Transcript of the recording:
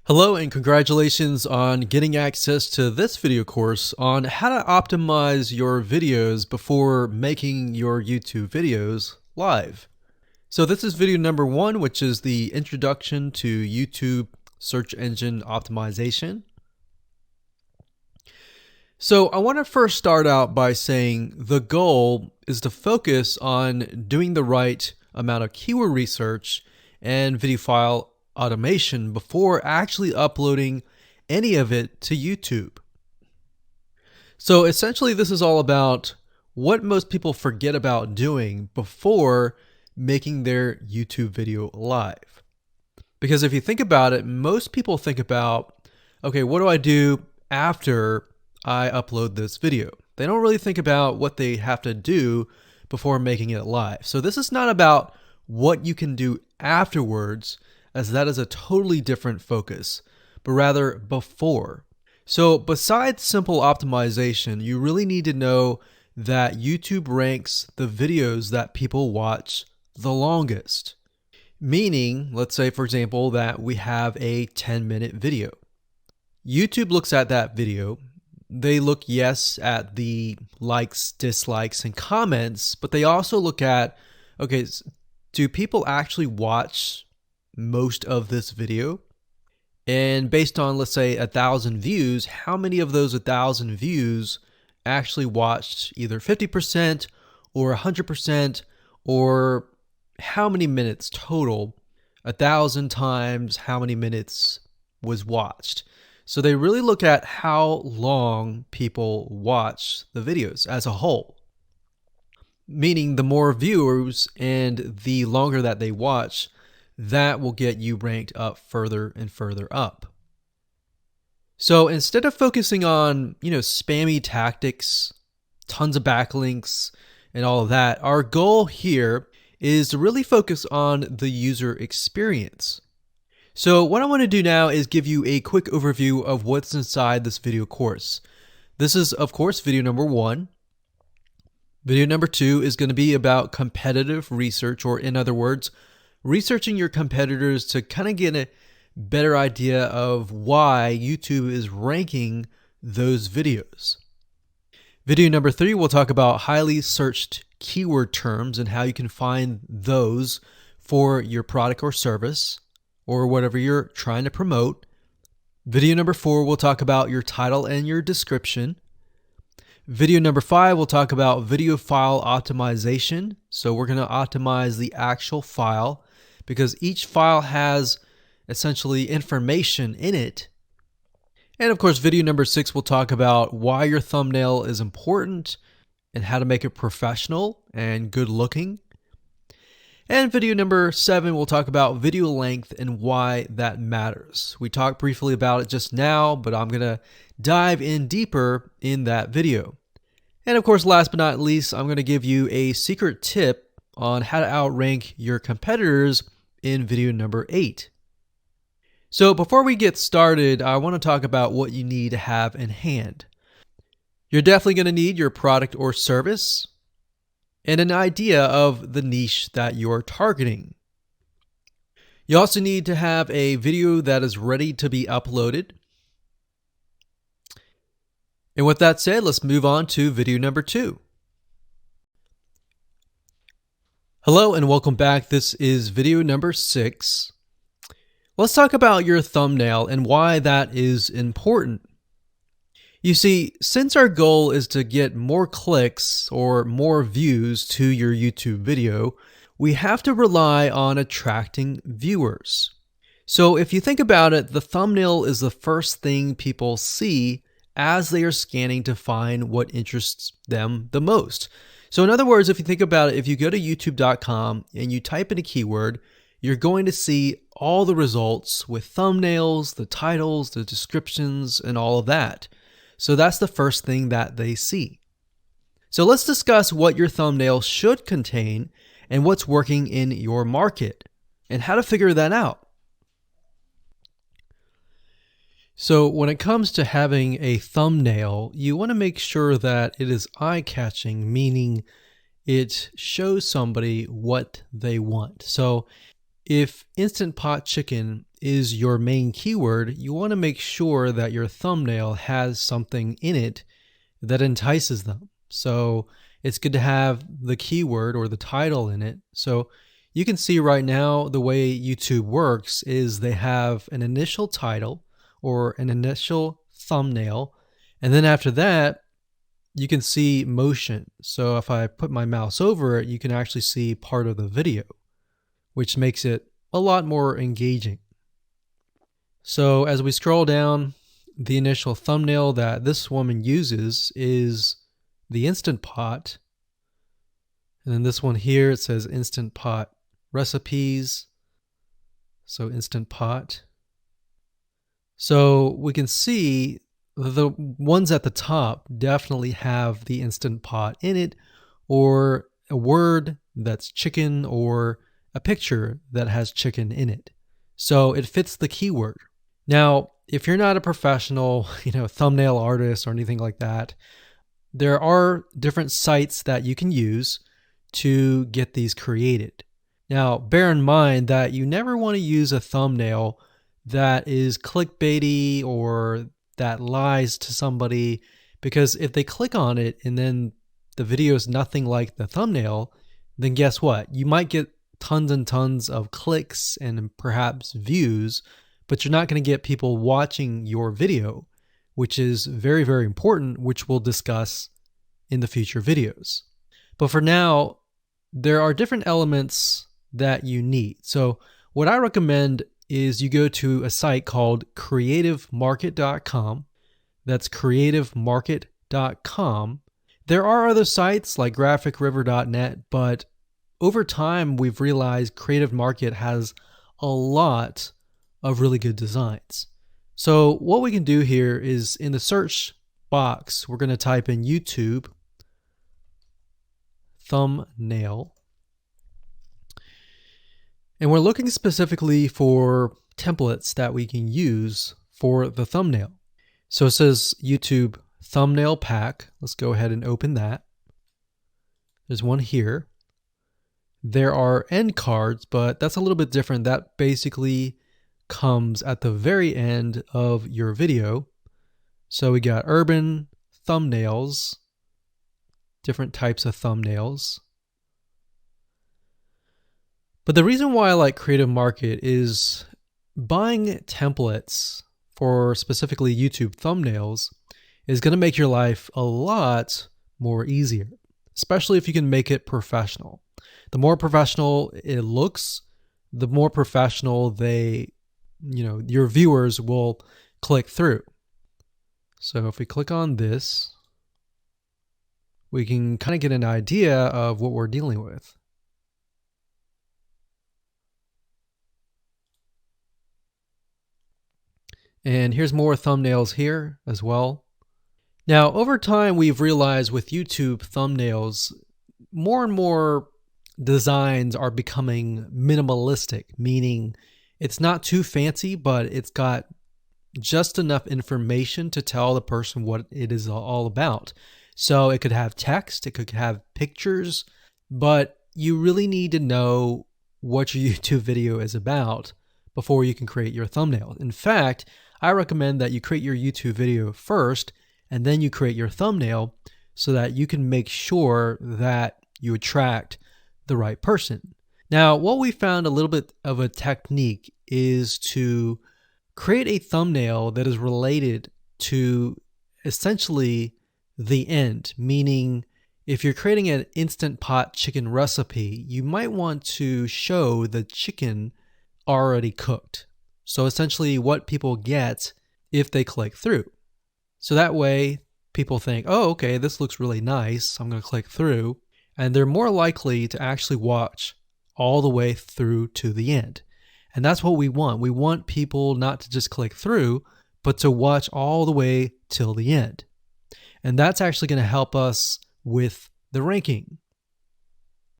Hello and congratulations on getting access to this video course on how to optimize your videos before making your YouTube videos live. So this is video number 1, which is the introduction to YouTube search engine optimization. So I want to first start out by saying the goal is to focus on doing the right amount of keyword research and video file automation before actually uploading any of it to YouTube. So essentially this is all about what most people forget about doing before making their YouTube video live. Because if you think about it, most people think about, okay, what do I do after I upload this video? They don't really think about what they have to do before making it live. So this is not about what you can do afterwards, as that is a totally different focus, but rather before. So besides simple optimization, you really need to know that YouTube ranks the videos that people watch the longest. Meaning, let's say for example that we have a 10-minute video. YouTube looks at that video. They look, yes, at the likes, dislikes, and comments, but they also look at, okay, do people actually watch most of this video? And based on, let's say, 1,000 views, how many of those 1,000 views actually watched either 50% or 100%, or how many minutes total? 1,000 times how many minutes was watched. So they really look at how long people watch the videos as a whole. Meaning the more viewers and the longer that they watch, that will get you ranked up further and further up. So instead of focusing on, spammy tactics, tons of backlinks, and all of that, our goal here is to really focus on the user experience. So what I want to do now is give you a quick overview of what's inside this video course. This is, of course, video number 1. Video number 2 is going to be about competitive research, or in other words, researching your competitors to kind of get a better idea of why YouTube is ranking those videos. Video number 3, we'll talk about highly searched keyword terms and how you can find those for your product or service or whatever you're trying to promote. Video number 4, we'll talk about your title and your description. Video number 5, we'll talk about video file optimization. So we're going to optimize the actual file, because each file has essentially information in it. And of course, video number 6 will talk about why your thumbnail is important and how to make it professional and good looking. And video number 7 will talk about video length and why that matters. We talked briefly about it just now, but I'm going to dive in deeper in that video. And of course, last but not least, I'm going to give you a secret tip on how to outrank your competitors in video number 8. So before we get started, I want to talk about what you need to have in hand. You're definitely going to need your product or service and an idea of the niche that you're targeting. You also need to have a video that is ready to be uploaded. And with that said, let's move on to video number 2. Hello and welcome back. This is video number 6. Let's talk about your thumbnail and why that is important. You see, since our goal is to get more clicks or more views to your YouTube video, we have to rely on attracting viewers. So if you think about it, the thumbnail is the first thing people see as they are scanning to find what interests them the most. So in other words, if you think about it, if you go to youtube.com and you type in a keyword, you're going to see all the results with thumbnails, the titles, the descriptions, and all of that. So that's the first thing that they see. So let's discuss what your thumbnail should contain and what's working in your market and how to figure that out. So when it comes to having a thumbnail, you want to make sure that it is eye-catching, meaning it shows somebody what they want. So if Instant Pot Chicken is your main keyword, you want to make sure that your thumbnail has something in it that entices them. So it's good to have the keyword or the title in it. So you can see right now the way YouTube works is they have an initial title or an initial thumbnail, and then after that, you can see motion. So if I put my mouse over it, you can actually see part of the video, which makes it a lot more engaging. So as we scroll down, the initial thumbnail that this woman uses is the Instant Pot. And then this one here, it says Instant Pot recipes. So Instant Pot. So we can see the ones at the top definitely have the Instant Pot in it, or a word that's chicken, or a picture that has chicken in it. So it fits the keyword. Now, if you're not a professional, thumbnail artist or anything like that, there are different sites that you can use to get these created. Now, bear in mind that you never want to use a thumbnail that is clickbaity or that lies to somebody, because if they click on it and then the video is nothing like the thumbnail, then guess what? You might get tons and tons of clicks and perhaps views, but you're not going to get people watching your video, which is very, very important, which we'll discuss in the future videos. But for now, there are different elements that you need. So what I recommend is you go to a site called creativemarket.com. That's creativemarket.com. There are other sites like graphicriver.net, but over time we've realized Creative Market has a lot of really good designs. So what we can do here is in the search box, we're going to type in YouTube thumbnail. And we're looking specifically for templates that we can use for the thumbnail. So it says YouTube thumbnail pack. Let's go ahead and open that. There's one here. There are end cards, but that's a little bit different. That basically comes at the very end of your video. So we got urban thumbnails, different types of thumbnails. But the reason why I like Creative Market is buying templates for specifically YouTube thumbnails is going to make your life a lot more easier, especially if you can make it professional. The more professional it looks, the more professional your viewers will click through. So if we click on this, we can kind of get an idea of what we're dealing with. And here's more thumbnails here as well. Now, over time, we've realized with YouTube thumbnails, more and more designs are becoming minimalistic, meaning it's not too fancy, but it's got just enough information to tell the person what it is all about. So it could have text, it could have pictures, but you really need to know what your YouTube video is about before you can create your thumbnail. In fact, I recommend that you create your YouTube video first and then you create your thumbnail so that you can make sure that you attract the right person. Now, what we found a little bit of a technique is to create a thumbnail that is related to essentially the end, meaning if you're creating an Instant Pot chicken recipe, you might want to show the chicken already cooked. So essentially what people get if they click through. So that way people think, oh, okay, this looks really nice. I'm going to click through. And they're more likely to actually watch all the way through to the end. And that's what we want. We want people not to just click through, but to watch all the way till the end. And that's actually going to help us with the ranking.